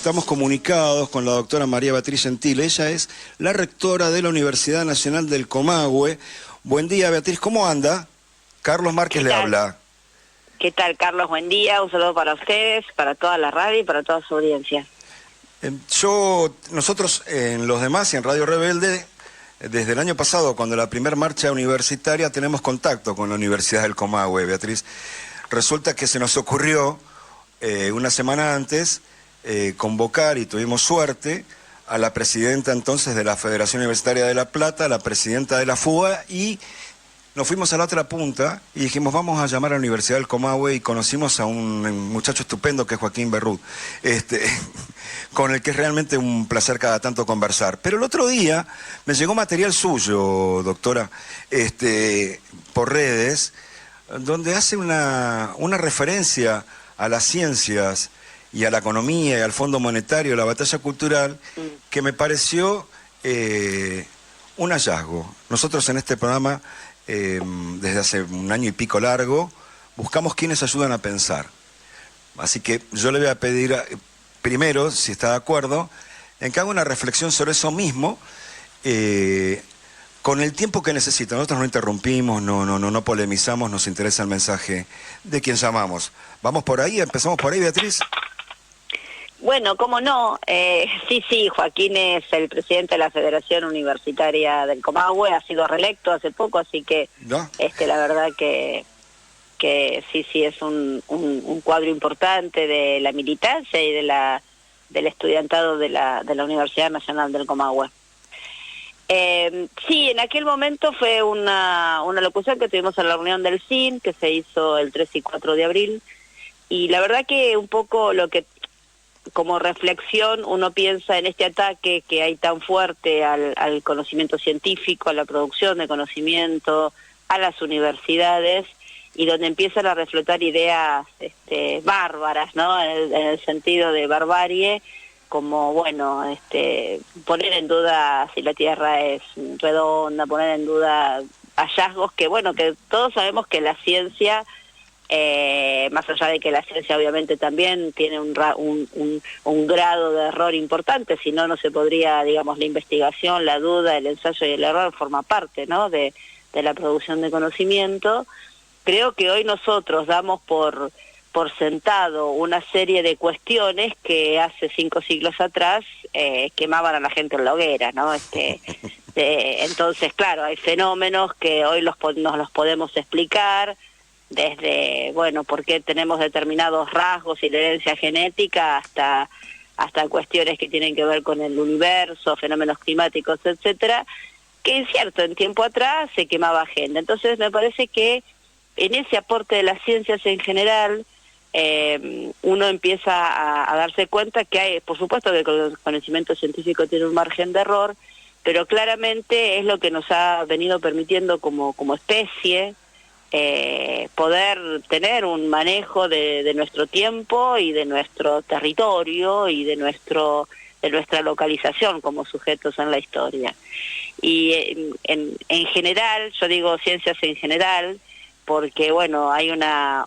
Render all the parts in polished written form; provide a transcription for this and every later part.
estamos comunicados con la doctora María Beatriz Gentile. Ella es la rectora de la Universidad Nacional del Comahue. Buen día, Beatriz, ¿cómo anda? Carlos Márquez le habla. ¿Qué tal, Carlos? Buen día, un saludo para ustedes, para toda la radio y para toda su audiencia. Nosotros en Los Demás y en Radio Rebelde, desde el año pasado, cuando la primera marcha universitaria, tenemos contacto con la Universidad del Comahue, Beatriz. Resulta que se nos ocurrió, una semana antes, convocar, y tuvimos suerte, a la presidenta entonces de la Federación Universitaria de La Plata, la presidenta de la FUA, y nos fuimos a la otra punta y dijimos, vamos a llamar a la Universidad del Comahue, y conocimos a un muchacho estupendo que es Joaquín Berrut, con el que es realmente un placer cada tanto conversar. Pero el otro día me llegó material suyo, doctora, por redes, donde hace una referencia a las ciencias y a la economía y al Fondo Monetario, a la batalla cultural, que me pareció un hallazgo. Nosotros en este programa, desde hace un año y pico largo, buscamos quienes ayudan a pensar. Así que yo le voy a pedir, primero, si está de acuerdo, en que haga una reflexión sobre eso mismo, con el tiempo que necesita. Nosotros no interrumpimos, no polemizamos, nos interesa el mensaje de quien llamamos. ¿Vamos por ahí? ¿Empezamos por ahí, Beatriz? Bueno, cómo no. Sí, Joaquín es el presidente de la Federación Universitaria del Comahue, ha sido reelecto hace poco, así que ¿no? La verdad que sí es un cuadro importante de la militancia y del estudiantado de la Universidad Nacional del Comahue. Sí, en aquel momento fue una locución que tuvimos en la reunión del CIN, que se hizo el 3 y 4 de abril, y la verdad que un poco lo que, como reflexión, uno piensa en este ataque que hay tan fuerte al conocimiento científico, a la producción de conocimiento, a las universidades, y donde empiezan a reflotar ideas bárbaras, ¿no? En el sentido de barbarie, como, bueno, poner en duda si la Tierra es redonda, poner en duda hallazgos que, bueno, que todos sabemos que la ciencia, más allá de que la ciencia obviamente también tiene un grado de error importante, si no, no se podría, digamos, la investigación, la duda, el ensayo y el error forma parte, ¿no?, de la producción de conocimiento. Creo que hoy nosotros damos por sentado una serie de cuestiones que hace 5 siglos atrás quemaban a la gente en la hoguera, ¿no? Entonces, claro, hay fenómenos que hoy nos los podemos explicar, desde, bueno, por qué tenemos determinados rasgos y la herencia genética, hasta cuestiones que tienen que ver con el universo, fenómenos climáticos, etcétera, que es cierto, en tiempo atrás se quemaba gente. Entonces me parece que en ese aporte de las ciencias en general, uno empieza a darse cuenta que hay, por supuesto que el conocimiento científico tiene un margen de error, pero claramente es lo que nos ha venido permitiendo como especie poder tener un manejo de nuestro tiempo y de nuestro territorio y de nuestra localización como sujetos en la historia. Y en general, yo digo ciencias en general, porque, bueno,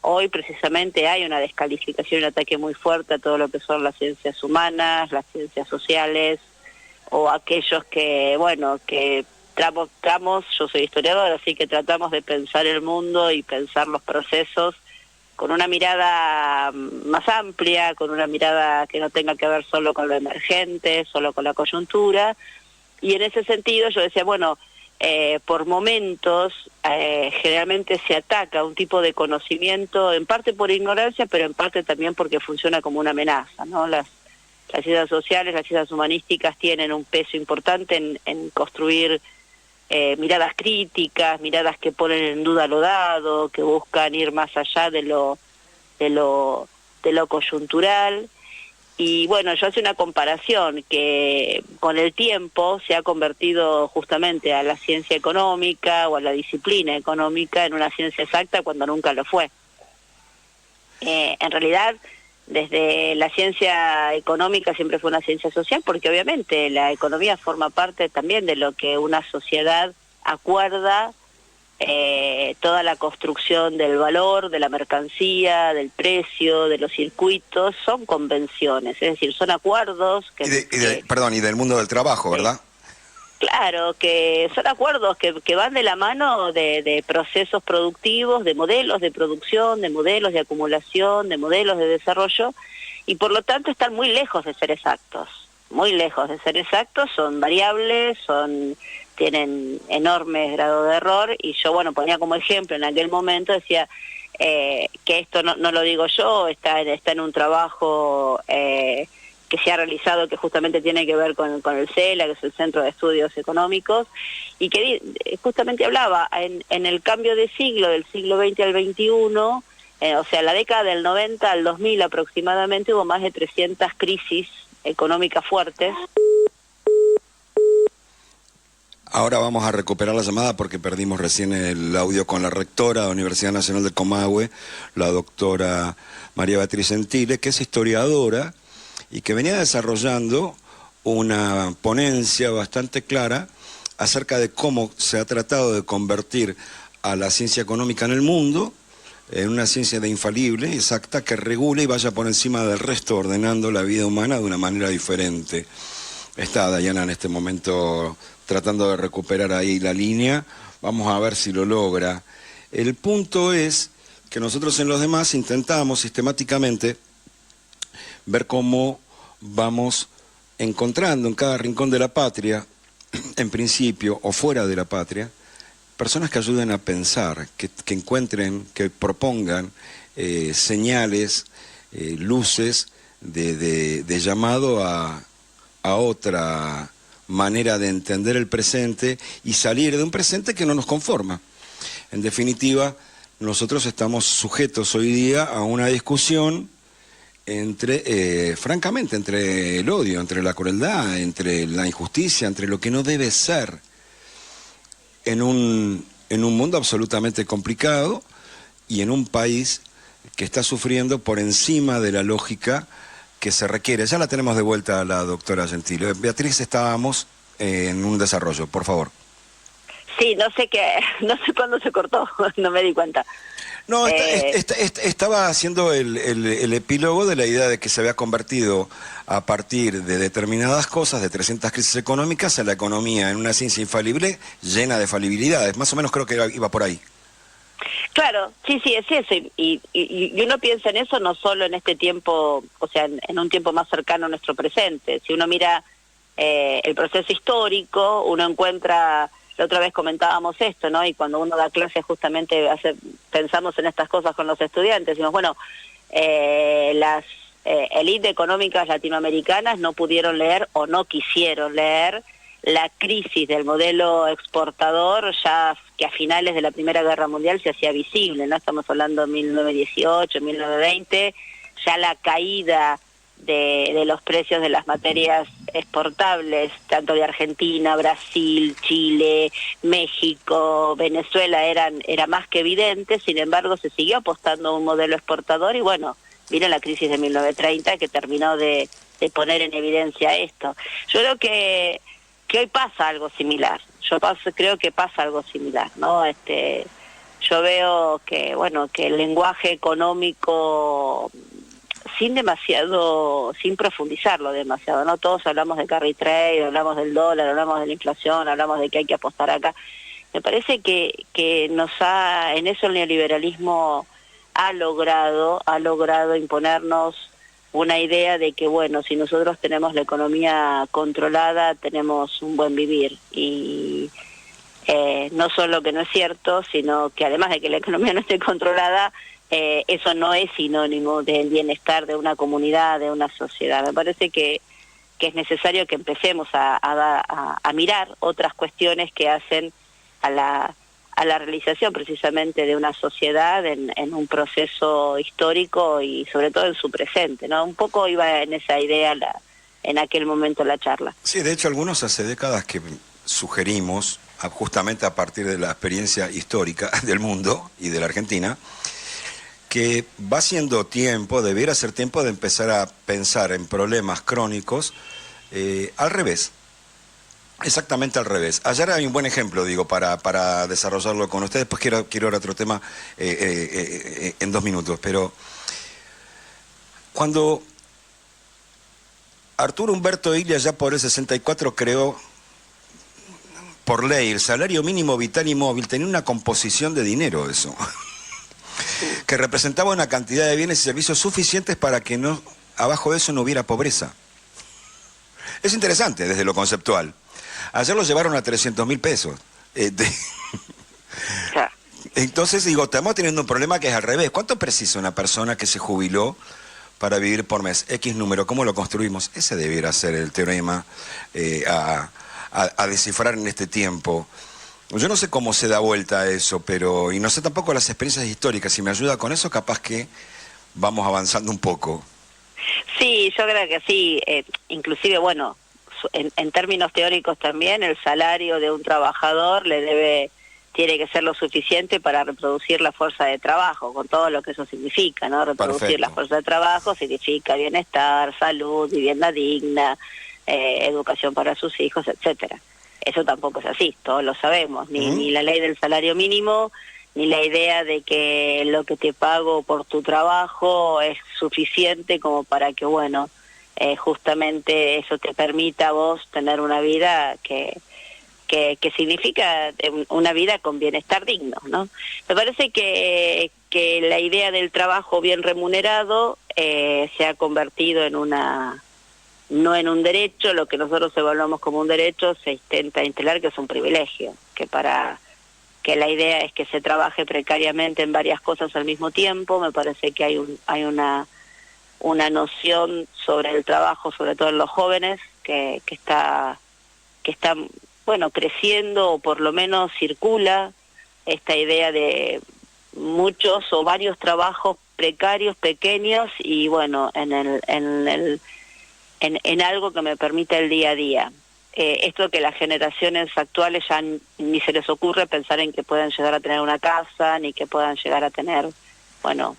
hoy precisamente hay una descalificación y un ataque muy fuerte a todo lo que son las ciencias humanas, las ciencias sociales, o aquellos que, bueno, que tratamos, yo soy historiadora, así que tratamos de pensar el mundo y pensar los procesos con una mirada más amplia, con una mirada que no tenga que ver solo con lo emergente, solo con la coyuntura, y en ese sentido yo decía, bueno, por momentos generalmente se ataca un tipo de conocimiento, en parte por ignorancia, pero en parte también porque funciona como una amenaza, ¿no? Las ciencias sociales, las ciencias humanísticas tienen un peso importante en construir miradas críticas, miradas que ponen en duda lo dado, que buscan ir más allá de lo coyuntural. Y bueno, yo hacía una comparación que con el tiempo se ha convertido justamente a la ciencia económica o a la disciplina económica en una ciencia exacta cuando nunca lo fue. En realidad, desde la ciencia económica siempre fue una ciencia social, porque obviamente la economía forma parte también de lo que una sociedad acuerda toda la construcción del valor, de la mercancía, del precio, de los circuitos, son convenciones, es decir, son acuerdos que... y del mundo del trabajo, sí, ¿verdad? Claro, que son acuerdos que van de la mano de procesos productivos, de modelos de producción, de modelos de acumulación, de modelos de desarrollo, y por lo tanto están muy lejos de ser exactos, muy lejos de ser exactos, son variables, tienen enormes grados de error, y yo, bueno, ponía como ejemplo en aquel momento, decía que esto no lo digo yo, está en un trabajo que se ha realizado, que justamente tiene que ver con el CELA, que es el Centro de Estudios Económicos, y que justamente hablaba en el cambio de siglo, del siglo XX al XXI, o sea, la década del 90 al 2000 aproximadamente, hubo más de 300 crisis económicas fuertes. Ahora vamos a recuperar la llamada porque perdimos recién el audio con la rectora de la Universidad Nacional del Comahue, la doctora María Beatriz Gentile, que es historiadora y que venía desarrollando una ponencia bastante clara acerca de cómo se ha tratado de convertir a la ciencia económica en el mundo en una ciencia de infalible, exacta, que regule y vaya por encima del resto, ordenando la vida humana de una manera diferente. Está Dayana en este momento tratando de recuperar ahí la línea, vamos a ver si lo logra. El punto es que nosotros en los demás intentamos sistemáticamente ver cómo vamos encontrando en cada rincón de la patria, en principio, o fuera de la patria, personas que ayuden a pensar, que encuentren, que propongan señales, luces de llamado a otra manera de entender el presente y salir de un presente que no nos conforma. En definitiva, nosotros estamos sujetos hoy día a una discusión francamente, entre el odio, entre la crueldad, entre la injusticia, entre lo que no debe ser, en un mundo absolutamente complicado y en un país que está sufriendo por encima de la lógica que se requiere. Ya la tenemos de vuelta a la doctora Gentile. Beatriz, estábamos en un desarrollo, por favor. Sí, no sé cuándo se cortó, no me di cuenta. No, estaba haciendo el epílogo de la idea de que se había convertido a partir de determinadas cosas, de 300 crisis económicas, a la economía en una ciencia infalible llena de falibilidades. Más o menos creo que iba por ahí. Claro, sí, es eso, y uno piensa en eso no solo en este tiempo, o sea, en un tiempo más cercano a nuestro presente. Si uno mira el proceso histórico, uno encuentra, la otra vez comentábamos esto, ¿no? Y cuando uno da clases justamente pensamos en estas cosas con los estudiantes, decimos, bueno, las élites económicas latinoamericanas no pudieron leer o no quisieron leer la crisis del modelo exportador, ya que a finales de la Primera Guerra Mundial se hacía visible, ¿no? Estamos hablando de 1918, 1920, ya la caída de los precios de las materias exportables, tanto de Argentina, Brasil, Chile, México, Venezuela, era más que evidente. Sin embargo, se siguió apostando a un modelo exportador y bueno, vino la crisis de 1930 que terminó de poner en evidencia esto. Yo creo que hoy pasa algo similar. Creo que pasa algo similar, ¿no? Yo veo que, bueno, que el lenguaje económico, sin profundizarlo demasiado, ¿no? Todos hablamos de carry trade, hablamos del dólar, hablamos de la inflación, hablamos de que hay que apostar acá. Me parece que en eso el neoliberalismo ha logrado imponernos una idea de que, bueno, si nosotros tenemos la economía controlada, tenemos un buen vivir. Y no solo que no es cierto, sino que además de que la economía no esté controlada, eso no es sinónimo del bienestar de una comunidad, de una sociedad. Me parece que es necesario que empecemos a mirar otras cuestiones que hacen a la realización precisamente de una sociedad en un proceso histórico y sobre todo en su presente, ¿no? Un poco iba en esa idea en aquel momento la charla. Sí, de hecho algunos hace décadas que sugerimos, justamente a partir de la experiencia histórica del mundo y de la Argentina, que va siendo tiempo, debiera ser tiempo de empezar a pensar en problemas crónicos al revés. exactamente al revés. Ayer hay un buen ejemplo, digo, para desarrollarlo con ustedes. Después quiero ir a otro tema en 2 minutos. Pero cuando Arturo Humberto Illia ya por el 64 creó por ley el salario mínimo vital y móvil, tenía una composición de dinero eso, que representaba una cantidad de bienes y servicios suficientes para que no, abajo de eso no hubiera pobreza. Es interesante desde lo conceptual. Ayer lo llevaron a 300.000 pesos. Entonces digo, estamos teniendo un problema que es al revés. ¿Cuánto precisa una persona que se jubiló para vivir por mes? X número, ¿cómo lo construimos? Ese debiera ser el teorema a descifrar en este tiempo. Yo no sé cómo se da vuelta a eso, pero y no sé tampoco las experiencias históricas. Si me ayuda con eso, capaz que vamos avanzando un poco. Sí, yo creo que sí. Inclusive, bueno, en términos teóricos también, el salario de un trabajador tiene que ser lo suficiente para reproducir la fuerza de trabajo, con todo lo que eso significa, ¿no? Reproducir Perfecto. la fuerza de trabajo significa bienestar, salud, vivienda digna, educación para sus hijos, etcétera. Eso tampoco es así, todos lo sabemos, ni la ley del salario mínimo, ni la idea de que lo que te pago por tu trabajo es suficiente como para que, bueno, justamente eso te permita a vos tener una vida que significa una vida con bienestar digno, ¿no? Me parece que la idea del trabajo bien remunerado se ha convertido en no en un derecho. Lo que nosotros evaluamos como un derecho se intenta instalar que es un privilegio, que la idea es que se trabaje precariamente en varias cosas al mismo tiempo. Me parece que hay una noción sobre el trabajo, sobre todo en los jóvenes, que está bueno, creciendo, o por lo menos circula esta idea de muchos o varios trabajos precarios, pequeños, y bueno, en algo que me permita el día a día. Esto que las generaciones actuales ya ni se les ocurre pensar en que puedan llegar a tener una casa, ni que puedan llegar a tener, bueno,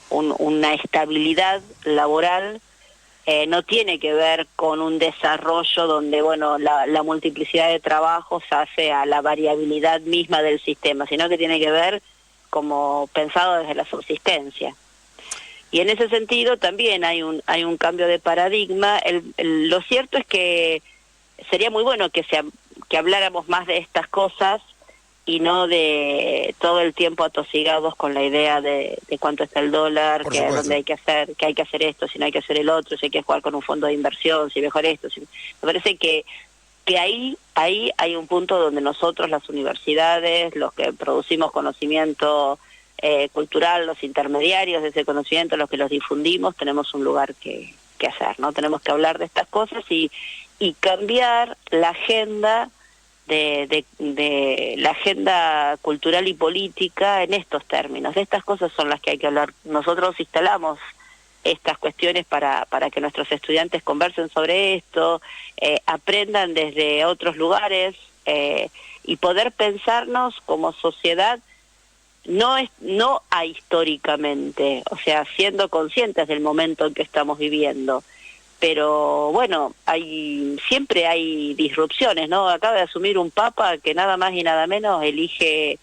una estabilidad laboral. No tiene que ver con un desarrollo donde, bueno, la multiplicidad de trabajos hace a la variabilidad misma del sistema, sino que tiene que ver como pensado desde la subsistencia. Y en ese sentido también hay un cambio de paradigma. Lo cierto es que sería muy bueno que habláramos más de estas cosas y no de todo el tiempo atosigados con la idea de cuánto está el dólar, que dónde hay que hacer esto, si no hay que hacer el otro, si hay que jugar con un fondo de inversión, si mejor esto. Me parece que ahí hay un punto donde nosotros, las universidades, los que producimos conocimiento cultural, los intermediarios de ese conocimiento, los que los difundimos, tenemos un lugar que hacer, ¿no? Tenemos que hablar de estas cosas y cambiar la agenda de la agenda cultural y política en estos términos. De estas cosas son las que hay que hablar. Nosotros instalamos estas cuestiones para que nuestros estudiantes conversen sobre esto, aprendan desde otros lugares, y poder pensarnos como sociedad no ahistóricamente, o sea, siendo conscientes del momento en que estamos viviendo. Pero bueno, siempre hay disrupciones, ¿no? Acaba de asumir un papa que nada más y nada menos elige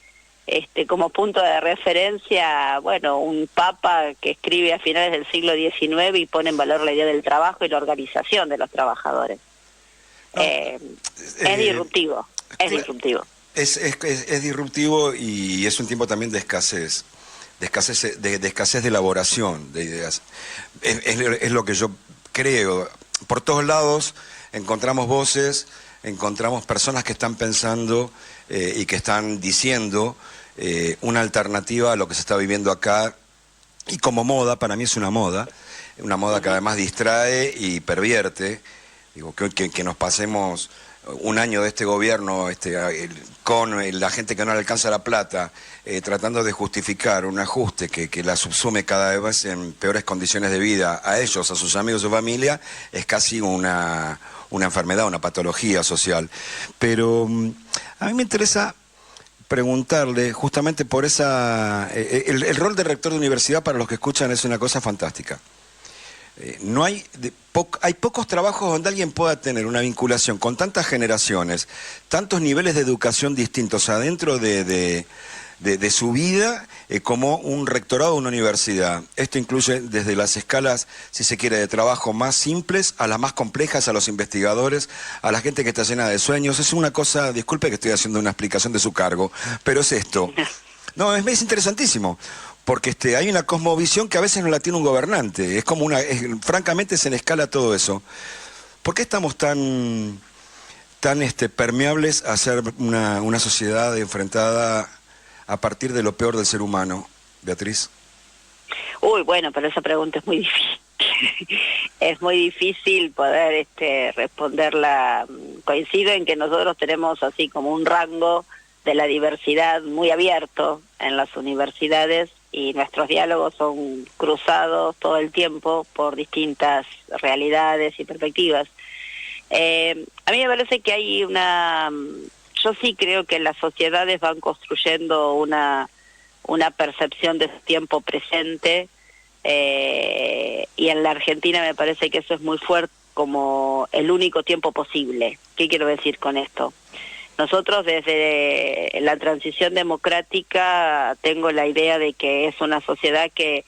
como punto de referencia, bueno, un papa que escribe a finales del siglo XIX y pone en valor la idea del trabajo y la organización de los trabajadores. Es disruptivo, es disruptivo. Es disruptivo y es un tiempo también de escasez, de escasez de elaboración de ideas. Es lo que yo creo. Por todos lados encontramos voces, encontramos personas que están pensando y que están diciendo una alternativa a lo que se está viviendo acá. Y como moda, para mí es una moda que además distrae y pervierte. Digo, que nos pasemos un año de este gobierno con la gente que no le alcanza la plata, tratando de justificar un ajuste que la subsume cada vez en peores condiciones de vida a ellos, a sus amigos, a su familia, es casi una enfermedad, una patología social. Pero a mí me interesa preguntarle, justamente por el rol de rector de universidad, para los que escuchan, es una cosa fantástica. no hay, hay pocos trabajos donde alguien pueda tener una vinculación con tantas generaciones, tantos niveles de educación distintos adentro de su vida, como un rectorado de una universidad. Esto incluye desde las escalas, si se quiere, de trabajo más simples a las más complejas, a los investigadores, a la gente que está llena de sueños. Es una cosa, disculpe que estoy haciendo una explicación de su cargo, pero es esto. No, es interesantísimo, porque hay una cosmovisión que a veces no la tiene un gobernante. Es como francamente se le escala todo eso. ¿Por qué estamos tan permeables a ser una sociedad enfrentada a partir de lo peor del ser humano, Beatriz? Uy, bueno, pero esa pregunta es muy difícil. Es muy difícil poder responderla. Coincido en que nosotros tenemos así como un rango de la diversidad muy abierto en las universidades y nuestros diálogos son cruzados todo el tiempo por distintas realidades y perspectivas. A mí me parece que hay yo sí creo que las sociedades van construyendo una percepción de su tiempo presente, y en la Argentina me parece que eso es muy fuerte como el único tiempo posible. ¿Qué quiero decir con esto? Nosotros desde la transición democrática tengo la idea de que es una sociedad que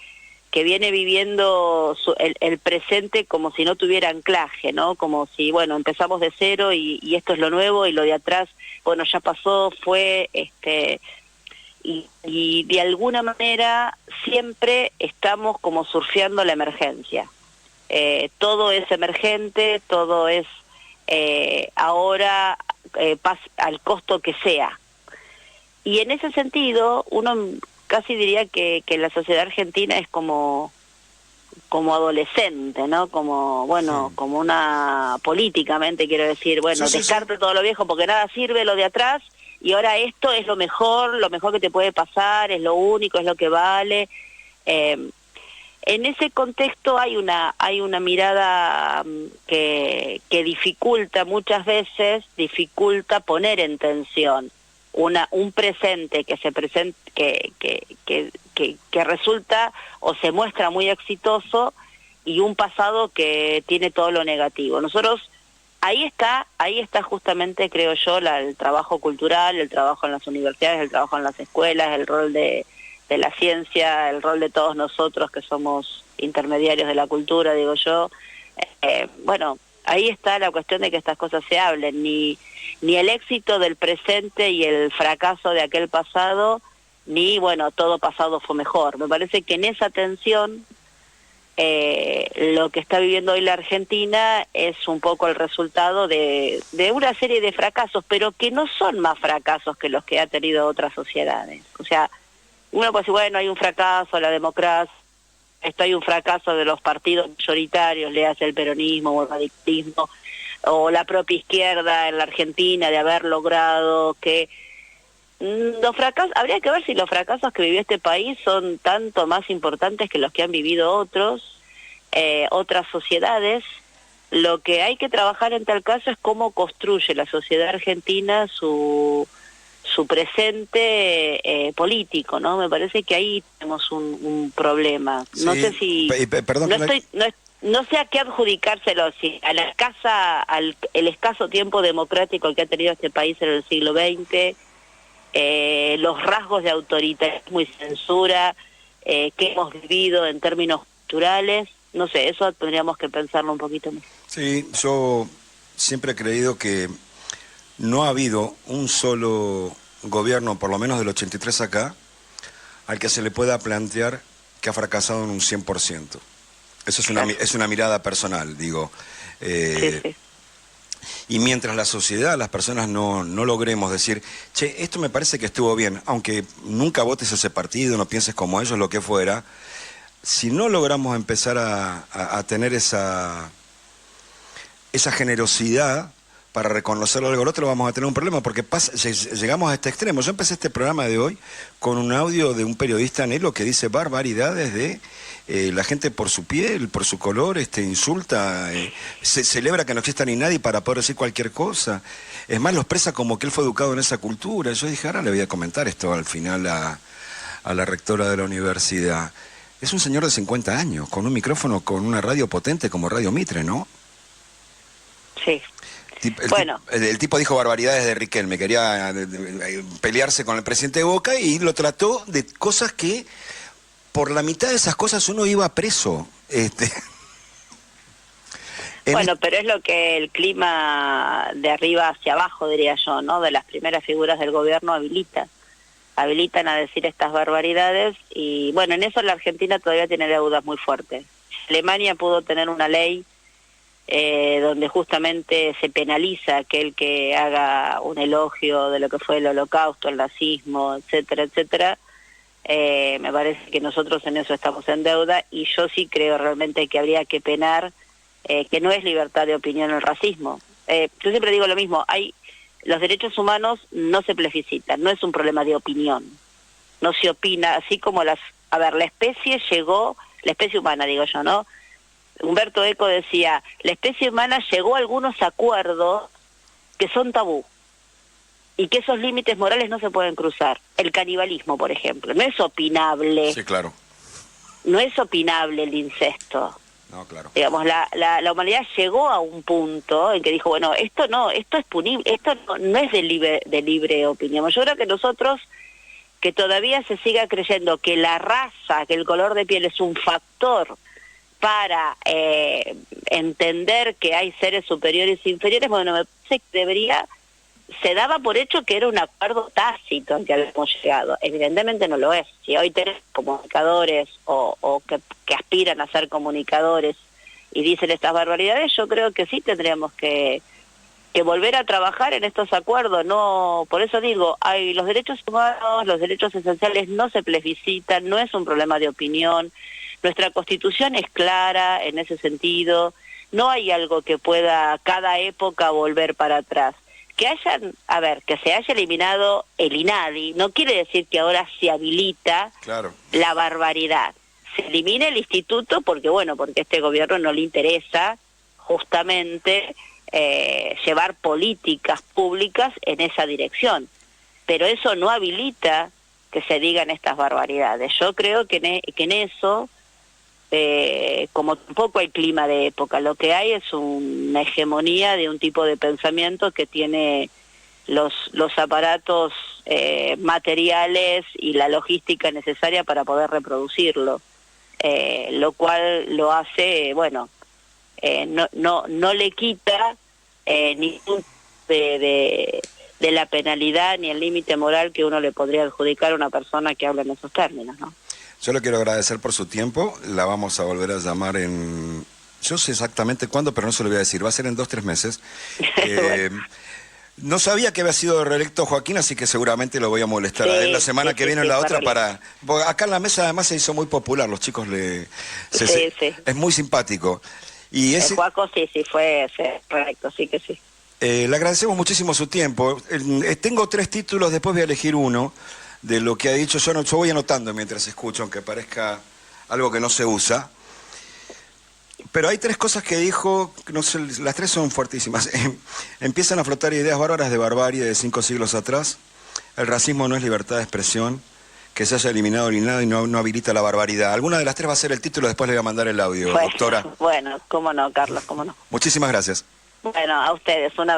viene viviendo el presente como si no tuviera anclaje, ¿no? Como si, bueno, empezamos de cero y esto es lo nuevo y lo de atrás, bueno, ya pasó, fue, y de alguna manera siempre estamos como surfeando la emergencia. Todo es emergente, todo es ahora al costo que sea. Y en ese sentido, uno casi diría que la sociedad argentina es como adolescente, ¿no? Como, bueno, como políticamente quiero decir, bueno, descarte todo lo viejo porque nada sirve, lo de atrás, y ahora esto es lo mejor que te puede pasar, es lo único, es lo que vale. En ese contexto hay una mirada que dificulta muchas veces, poner en tensión un presente que se presenta, que resulta o se muestra muy exitoso, y un pasado que tiene todo lo negativo. Nosotros, ahí está justamente, creo yo, el trabajo cultural, el trabajo en las universidades, el trabajo en las escuelas, el rol de la ciencia, el rol de todos nosotros que somos intermediarios de la cultura, digo yo. Bueno, ahí está la cuestión de que estas cosas se hablen, ni el éxito del presente y el fracaso de aquel pasado, ni, bueno, todo pasado fue mejor. Me parece que en esa tensión, lo que está viviendo hoy la Argentina es un poco el resultado de una serie de fracasos, pero que no son más fracasos que los que ha tenido otras sociedades. O sea, uno puede decir, bueno, hay un fracaso, la democracia, hay un fracaso de los partidos mayoritarios, le hace el peronismo o el radicalismo, o la propia izquierda en la Argentina, de haber logrado que los fracasos, habría que ver si los fracasos que vivió este país son tanto más importantes que los que han vivido otras sociedades. Lo que hay que trabajar en tal caso es cómo construye la sociedad argentina su presente político, ¿no? Me parece que ahí tenemos un problema. No sé si... Perdón, no sé a qué adjudicárselo, si a la el escaso tiempo democrático que ha tenido este país en el siglo XX, los rasgos de autoritarismo y censura que hemos vivido en términos culturales. No sé, eso tendríamos que pensarlo un poquito más. Sí, yo siempre he creído que no ha habido un solo gobierno, por lo menos del 83 acá, al que se le pueda plantear que ha fracasado en un 100%. Eso es una mirada personal, digo. Sí. Y mientras la sociedad, las personas no logremos decir, che, esto me parece que estuvo bien, aunque nunca votes ese partido, no pienses como ellos, lo que fuera, si no logramos empezar a tener esa generosidad para reconocerlo algo al otro, vamos a tener un problema, porque llegamos a este extremo. Yo empecé este programa de hoy con un audio de un periodista anhelo que dice barbaridades de la gente por su piel, por su color, insulta, se celebra que no exista ni nadie para poder decir cualquier cosa. Es más, lo expresa como que él fue educado en esa cultura. Yo dije, ahora le voy a comentar esto al final a la rectora de la universidad. Es un señor de 50 años, con un micrófono, con una radio potente como Radio Mitre, ¿no? Sí. Bueno. El tipo dijo barbaridades de Riquelme, quería pelearse con el presidente de Boca y lo trató de cosas que, por la mitad de esas cosas uno iba preso. Bueno, pero es lo que el clima de arriba hacia abajo, diría yo, ¿no? De las primeras figuras del gobierno habilitan a decir estas barbaridades y, bueno, en eso la Argentina todavía tiene deudas muy fuertes. Alemania pudo tener una ley donde justamente se penaliza aquel que haga un elogio de lo que fue el holocausto, el nazismo, etcétera, etcétera. Me parece que nosotros en eso estamos en deuda y yo sí creo realmente que habría que penar, que no es libertad de opinión el racismo. Yo siempre digo lo mismo, los derechos humanos no se plebiscitan, no es un problema de opinión, no se opina, así como la especie humana digo yo, ¿no? Humberto Eco decía, la especie humana llegó a algunos acuerdos que son tabú y que esos límites morales no se pueden cruzar. El canibalismo, por ejemplo, no es opinable. Sí, claro. No es opinable el incesto. No, claro. Digamos, la humanidad llegó a un punto en que dijo, bueno, esto es punible, esto no es de libre opinión. Yo creo que nosotros, que todavía se siga creyendo que la raza, que el color de piel es un factor para entender que hay seres superiores e inferiores, bueno, me parece que se daba por hecho que era un acuerdo tácito al que habíamos llegado. Evidentemente no lo es. Si hoy tenemos comunicadores o que aspiran a ser comunicadores y dicen estas barbaridades, yo creo que sí tendríamos que volver a trabajar en estos acuerdos. No, por eso digo, los derechos humanos, los derechos esenciales no se plebiscitan, no es un problema de opinión. Nuestra Constitución es clara en ese sentido, no hay algo que pueda cada época volver para atrás. Que se haya eliminado el INADI no quiere decir que ahora se habilita la barbaridad. Se elimina el instituto porque a este gobierno no le interesa justamente llevar políticas públicas en esa dirección. Pero eso no habilita que se digan estas barbaridades. Yo creo que en eso, como tampoco hay clima de época, lo que hay es una hegemonía de un tipo de pensamiento que tiene los aparatos materiales y la logística necesaria para poder reproducirlo, lo cual lo hace, no le quita ningún de la penalidad ni el límite moral que uno le podría adjudicar a una persona que habla en esos términos, ¿no? Yo le quiero agradecer por su tiempo, la vamos a volver a llamar yo sé exactamente cuándo, pero no se lo voy a decir, va a ser en 2-3 meses. Bueno. No sabía que había sido reelecto Joaquín, así que seguramente lo voy a molestar a él la semana que viene o la otra para... Acá en la mesa además se hizo muy popular, los chicos es muy simpático. Y Joaco sí fue reelecto, sí que sí. Le agradecemos muchísimo su tiempo. Tengo 3 títulos, después voy a elegir uno de lo que ha dicho. Yo voy anotando mientras escucho, aunque parezca algo que no se usa. Pero hay 3 cosas que dijo, no sé, las 3 son fuertísimas. Empiezan a flotar ideas bárbaras de barbarie de 5 siglos atrás. El racismo no es libertad de expresión. Que se haya eliminado el INADI y no habilita la barbaridad. Alguna de las 3 va a ser el título, después le voy a mandar el audio, doctora. Bueno, cómo no, Carlos, cómo no. Muchísimas gracias. Bueno, a ustedes, una